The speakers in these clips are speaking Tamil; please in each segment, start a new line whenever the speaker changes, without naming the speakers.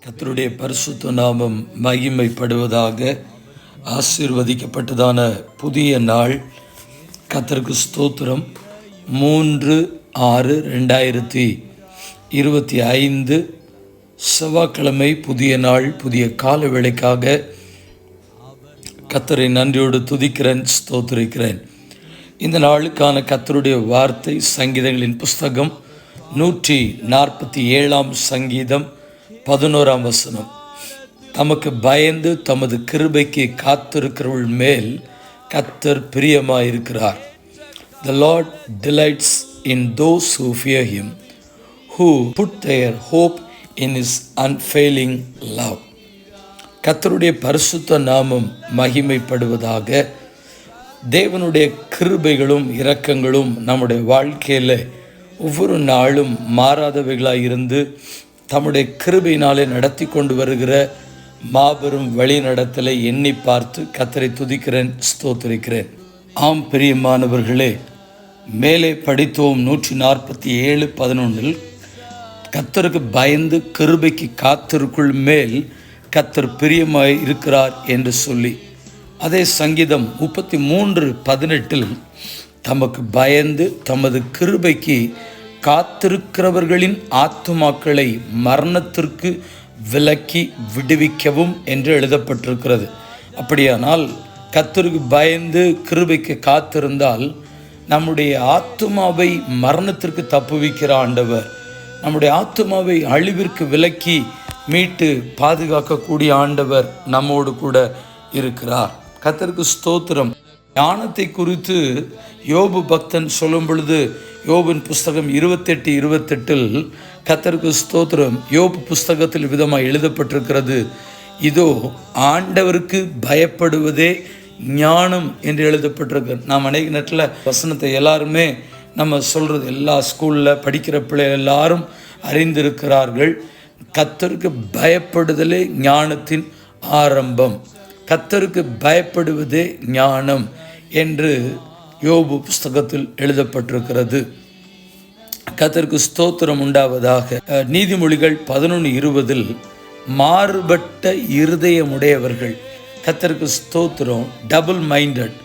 கர்த்தருடைய பரிசுத்த நாமம் மகிமைப்படுவதாக. ஆசீர்வதிக்கப்பட்டதான புதிய நாள். கர்த்தருக்கு ஸ்தோத்திரம். 3/6/2025 செவ்வாய்க்கிழமை புதிய நாள், புதிய கால வேளைக்காக கர்த்தரை நன்றியோடு துதிக்கிறேன், ஸ்தோத்திரிக்கிறேன். இந்த நாளுக்கான கர்த்தருடைய வார்த்தை சங்கீதங்களின் புஸ்தகம் 147 சங்கீதம் 11 வசனம். தமக்கு பயந்து தமது கிருபைக்கு காத்திருக்கிறவள் மேல் கர்த்தர் பிரியமாயிருக்கிறார். The Lord delights in those who fear him, who put their hope in his unfailing love. கர்த்தருடைய பரிசுத்த நாமம் மகிமைப்படுவதாக. தேவனுடைய கிருபைகளும் இரக்கங்களும் நம்முடைய வாழ்க்கையில் ஒவ்வொரு நாளும் மாறாதவைகளாக இருந்து தம்முடைய கிருபையினாலே நடத்தி கொண்டு வருகிற மாபெரும் வழி நடத்தலை எண்ணி பார்த்து கர்த்தரை துதிக்கிறேன், ஸ்தோத்திரிக்கிறேன். ஆம் பிரியமானவர்களே, மேலே படித்தோம் 147:11 கர்த்தருக்கு பயந்து கிருபைக்கு காத்திருக்குள் மேல் கர்த்தர் பிரியமாய் இருக்கிறார் என்று சொல்லி, அதே சங்கீதம் 33:18 தமக்கு பயந்து தமது கிருபைக்கு காத்திருக்கிறவர்களின் ஆத்துமாக்களை மரணத்திற்கு விலக்கி விடுவிக்கவும் என்று எழுதப்பட்டிருக்கிறது. அப்படியானால் கர்த்தருக்கு பயந்து கிருபைக்கு காத்திருந்தால் நம்முடைய ஆத்துமாவை மரணத்திற்கு தப்புவிக்கிற ஆண்டவர், நம்முடைய ஆத்துமாவை அழிவிற்கு விலக்கி மீட்டு பாதுகாக்கக்கூடிய ஆண்டவர் நம்மோடு கூட இருக்கிறார். கர்த்தருக்கு ஸ்தோத்திரம். ஞானத்தை குறித்து யோபு பக்தன் சொல்லும் பொழுது, யோபின் புஸ்தகம் 28:28 கர்த்தருக்கு ஸ்தோத்திரம், யோபு புஸ்தகத்தில் விதமாக எழுதப்பட்டிருக்கிறது, இதோ ஆண்டவருக்கு பயப்படுவதே ஞானம் என்று எழுதப்பட்டிருக்கு. நாம் அநேக நேரத்தில் வசனத்தை எல்லாருமே நம்ம சொல்கிறது, எல்லா ஸ்கூலில் படிக்கிற பிள்ளைகள் எல்லாரும் அறிந்திருக்கிறார்கள். கர்த்தருக்கு பயப்படுதலே ஞானத்தின் ஆரம்பம். கர்த்தருக்கு பயப்படுவதே ஞானம் என்று யோபு புஸ்தகத்தில் எழுதப்பட்டிருக்கிறது. கர்த்தருக்கு ஸ்தோத்திரம் உண்டாவதாக. நீதிமொழிகள் 11:20 மாறுபட்ட இருதயமுடையவர்கள், கர்த்தருக்கு ஸ்தோத்திரம், டபுள் மைண்டட்,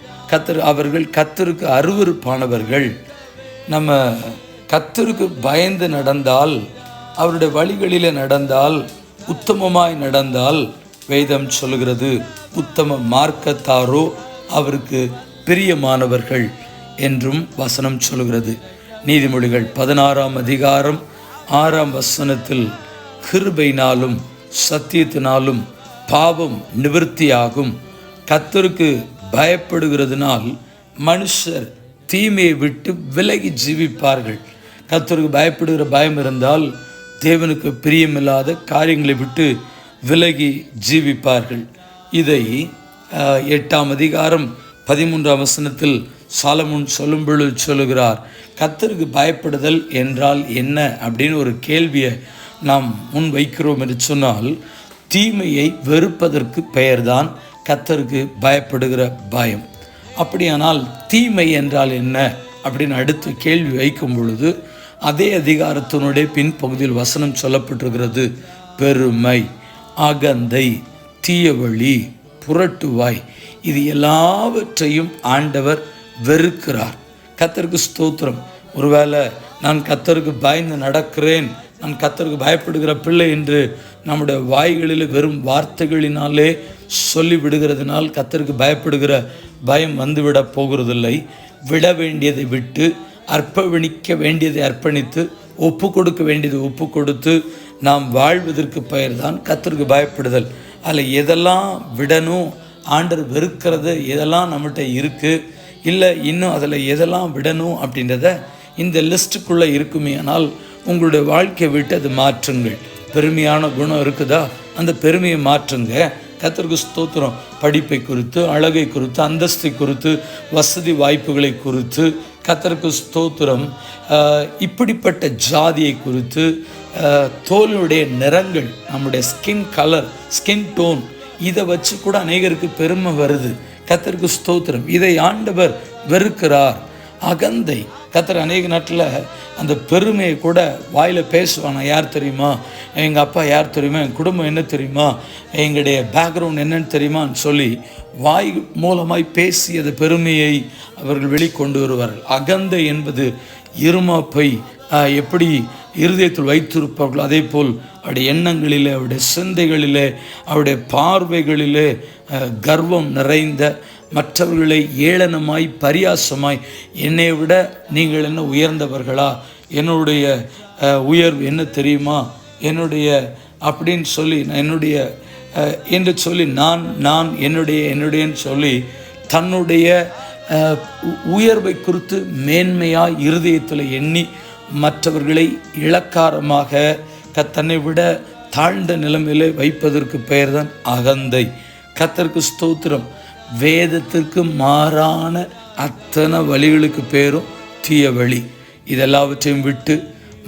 அவர்கள் கர்த்தருக்கு அருவருப்பானவர்கள். நம்ம கர்த்தருக்கு பயந்து நடந்தால், அவருடைய வழிகளில் நடந்தால், உத்தமமாய் நடந்தால், வேதம் சொல்கிறது உத்தம மார்க்கத்தாரோ அவருக்கு பிரியமானவர்கள் என்றும் வசனம் சொல்கிறது. நீதிமொழிகள் 16:6 கிருபையினாலும் சத்தியத்தினாலும் பாவம் நிவர்த்தியாகும். கர்த்தருக்கு பயப்படுகிறதுனால் மனுஷர் தீமையை விட்டு விலகி ஜீவிப்பார்கள். கர்த்தருக்கு பயப்படுகிற பயம் இருந்தால் தேவனுக்கு பிரியமில்லாத காரியங்களை விட்டு விலகி ஜீவிப்பார்கள். இதை 8:13 சாலமோன் சொல்லும் பொழுது சொல்லுகிறார், கர்த்தருக்கு பயப்படுதல் என்றால் என்ன அப்படின்னு ஒரு கேள்வியை நாம் முன் வைக்கிறோம் என்று சொன்னால், தீமையை வெறுப்பதற்கு பெயர்தான் கர்த்தருக்கு பயப்படுகிற பயம். அப்படியானால் தீமை என்றால் என்ன அப்படின்னு அடுத்து கேள்வி வைக்கும் பொழுது, அதே அதிகாரத்தினுடைய பின்பகுதியில் வசனம் சொல்லப்பட்டிருக்கிறது, பெருமை, அகந்தை, தீயவழி, புரட்டுவாய், இது எல்லாவற்றையும் ஆண்டவர் வெறுக்கிறார். கர்த்தருக்கு ஸ்தோத்திரம். ஒருவேளை நான் கர்த்தருக்கு பயந்து நடக்கிறேன், நான் கர்த்தருக்கு பயப்படுகிற பிள்ளை என்று நம்முடைய வாய்களில் வெறும் வார்த்தைகளினாலே சொல்லிவிடுகிறதுனால் கர்த்தருக்கு பயப்படுகிற பயம் வந்துவிட போகிறதில்லை. விட வேண்டியதை விட்டு, அர்ப்பணிக்க வேண்டியதை அர்ப்பணித்து, ஒப்பு கொடுக்க வேண்டியதை ஒப்பு கொடுத்து நாம் வாழ்வதற்கு பெயர் தான் கர்த்தருக்கு பயப்படுதல். அதில் எதெல்லாம் விடணும், ஆண்டவர் வெறுக்கிறது எதெல்லாம் நம்மகிட்ட இருக்குது, இல்லை இன்னும் அதில் எதெல்லாம் விடணும் அப்படின்றத இந்த லிஸ்ட்டுக்குள்ளே இருக்குமே. ஆனால் உங்களுடைய வாழ்க்கையை விட்டு அது மாற்றுங்கள். பெருமையான குணம் இருக்குதா, அந்த பெருமையை மாற்றுங்க. கர்த்தருக்கு ஸ்தோத்திரம். படிப்பை குறித்து, அழகை குறித்து, அந்தஸ்தை குறித்து, வசதி வாய்ப்புகளை குறித்து கர்த்தருக்கு ஸ்தோத்திரம். இப்படிப்பட்ட ஜாதியை குறித்து, தோலுடைய நிறங்கள், நம்முடைய ஸ்கின் கலர், ஸ்கின் டோன், இதை வச்சு கூட அநேகருக்கு பெருமை வருது. கர்த்தருக்கு ஸ்தோத்திரம். இதை ஆண்டவர் வெறுக்கிறார். அகந்தை, கர்த்தர் அநேக நாட்டில் அந்த பெருமையை கூட வாயில் பேசுவானா, யார் தெரியுமா, எங்கள் அப்பா யார் தெரியுமா, என் குடும்பம் என்ன தெரியுமா, எங்களுடைய பேக்ரவுண்ட் என்னன்னு தெரியுமான்னு சொல்லி வாய் மூலமாய் பேசி அந்த பெருமையை அவர்கள் வெளிக்கொண்டு வருவார்கள். அகந்தை என்பது இருமாப்பை எப்படி இருதயத்தில் வைத்திருப்பார்களோ அதே போல் அவருடைய எண்ணங்களிலே, அவருடைய சிந்தைகளிலே, அவருடைய பார்வைகளிலே கர்வம் நிறைந்த, மற்றவர்களை ஏளனமாய் பரியாசமாய், என்னை விட நீங்கள் என்ன உயர்ந்தவர்களா, என்னுடைய உயர்வு என்ன தெரியுமா, என்னுடைய அப்படின்னு சொல்லி என்னுடைய என்று சொல்லி நான் என்னுடையன்னு சொல்லி தன்னுடைய உயர்வை குறித்து மேன்மையாய் இருதயத்தில் எண்ணி மற்றவர்களை இளக்காரமாக தன்னை விட தாழ்ந்த நிலைமையிலே வைப்பதற்கு பெயர்தான் அகந்தை. கர்த்தருக்கு ஸ்தோத்திரம். வேதத்திற்கு மாறான அத்தனை வழிகளுக்கு பேரும் தீய வழி. இதெல்லாவற்றையும் விட்டு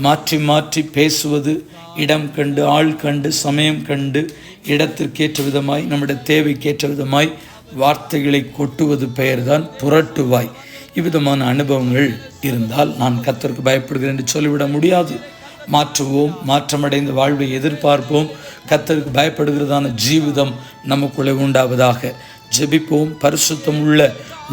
மாற்றி மாற்றி பேசுவது, இடம் கண்டு, ஆள் கண்டு, சமயம் கண்டு, இடத்திற்கேற்ற விதமாய், நம்முடைய தேவைக்கேற்ற விதமாய் வார்த்தைகளை கொட்டுவது பெயர்தான் புரட்டுவாய். இவ்விதமான அனுபவங்கள் இருந்தால் நான் கர்த்தருக்கு பயப்படுகிறேன் என்று சொல்லிவிட முடியாது. மாற்றுவோம், மாற்றமடைந்த வாழ்வை எதிர்பார்ப்போம். கர்த்தருக்கு பயப்படுகிறதான ஜீவிதம் நமக்குள்ளே உண்டாவதாக. ஜெபிப்போம். பரிசுத்தம் உள்ள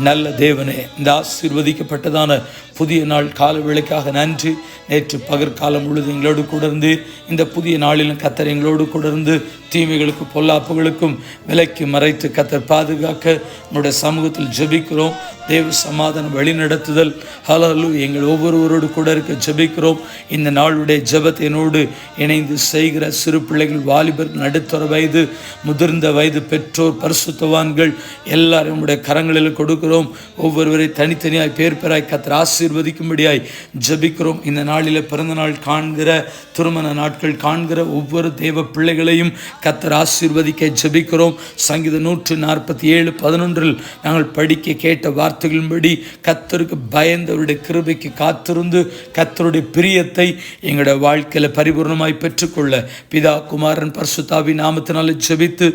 நல்ல தேவனே, இந்த ஆசீர்வதிக்கப்பட்டதான புதிய நாள் கால வேளைக்காக நன்றி. நேற்று பகற்காலம் முழுது எங்களோடு கூட இருந்து, இந்த புதிய நாளிலும் கர்த்தர் எங்களோடு கூட இருந்து தீமைகளுக்கும் பொல்லாப்புகளுக்கும் விலக்கி மறைத்து கர்த்தர் பாதுகாக்க நம்முடைய சமூகத்தில் ஜெபிக்கிறோம். தேவ சமாதானம் வழிநடத்துதல் ஹல்லேலூயா எங்கள் ஒவ்வொருவரோடு கூட இருக்க ஜெபிக்கிறோம். இந்த நாளுடைய ஜெபத்தை என்னோடு இணைந்து செய்கிற சிறு பிள்ளைகள், வாலிபர், நடுத்தர வயது, முதிர்ந்த வயது, பெற்றோர், பரிசுத்தவான்கள் எல்லாரும் நம்முடைய கரங்களில் கொடுக்கிறோம். ஒவ்வொருவரை தனித்தனியாய் பேர் பெறாய் கர்த்தர் ஆசீர்வதிக்கும்படியாய் ஜெபிக்கிறோம். இந்த நாளில் பிறந்த நாள் காண்கிற, திருமண நாட்கள் காண்கிற ஒவ்வொரு தேவ பிள்ளைகளையும் கர்த்தர் ஆசீர்வதிக்க ஜெபிக்கிறோம். சங்கீதம் 147:11 நாங்கள் படிக்க கேட்ட வார்த்தைகளின்படி கர்த்தருக்கு பயந்தவருடைய கிருபைக்கு காத்திருந்து கர்த்தருடைய பிரியத்தை எங்களுடைய வாழ்க்கையில் பரிபூர்ணமாய் பெற்றுக்கொள்ள பிதா, குமாரன், பரிசுத்தாவின் நாமத்தினால ஜெபித்து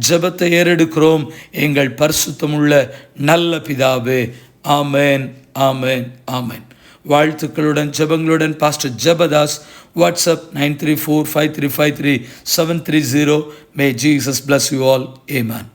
ஜெபத்தை ஏறெடுக்கிறோம். எங்கள் பரிசுத்தமுள்ள நல்ல பிதாவே, ஆமேன், ஆமேன், ஆமேன். வாழ்த்துக்களுடன் ஜெபங்களுடன் pastor Jebadas. WhatsApp 9345353730. May Jesus bless you all. Amen.